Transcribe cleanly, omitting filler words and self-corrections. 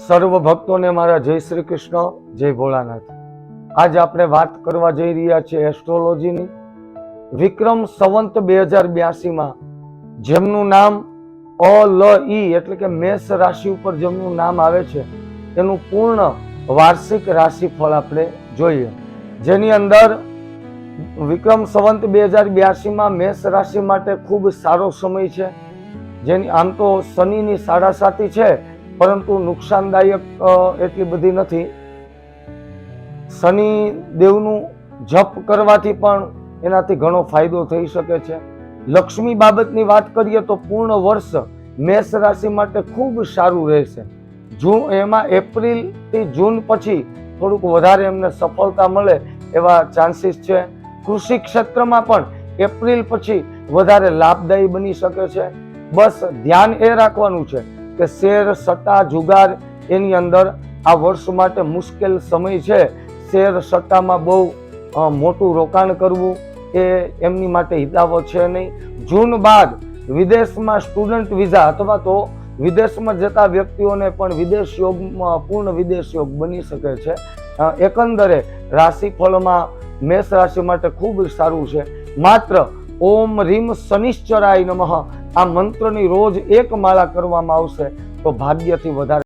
સર્વ ભક્તોને મારા જય શ્રી કૃષ્ણ, જય ભોળાનાથ। આજ આપણે વાત કરવા જઈ રહ્યા છીએ એસ્ટ્રોલોજીની। વિક્રમ સંવંત 2082માં જેમનું નામ અ-લ-ઈ એટલે કે મેષ રાશિ ઉપર જેમનું નામ આવે છે એનું પૂર્ણ વાર્ષિક રાશિફળ આપણે જોઈએ, જેની અંદર વિક્રમ સંવંત 2082માં મેષ રાશિ માટે ખૂબ સારો સમય છે। જેની આમ તો શનિની સાડાસાતી છે, પરંતુ નુકસાનદાયક એટલી બધી નથી। શનિ દેવનું જપ કરવાથી પણ એનાથી ઘણો ફાયદો થઈ શકે છે। લક્ષ્મી બાબતની વાત કરીએ તો પૂર્ણ વર્ષ મેષ રાશિ માટે ખૂબ સારું રહેશે। એમાં એપ્રિલ થી જૂન પછી થોડુંક વધારે એમને સફળતા મળે એવા ચાન્સીસ છે। કૃષિ ક્ષેત્રમાં પણ એપ્રિલ પછી વધારે લાભદાયી બની શકે છે। બસ ધ્યાન એ રાખવાનું છે કે શેર સટ્ટા જુગાર એની અંદર આ વર્ષ માટે મુશ્કેલ સમય છે। શેર સટ્ટામાં બહુ મોટું રોકાણ કરવું એ એમની માટે હિતાવહ છે નહીં। જૂન બાદ વિદેશમાં સ્ટુડન્ટ વિઝા અથવા તો વિદેશમાં જતા વ્યક્તિઓને પણ વિદેશ યોગમાં પૂર્ણ વિદેશ યોગ બની શકે છે। એકંદરે રાશિફળમાં મેષ રાશિ માટે ખૂબ સારું છે। માત્ર ઓમ રીમ શનિશ્ચરાય નમઃ આ મંત્રની રોજ એક માળા કરવામાં આવશે તો ભાગ્યથી વધારે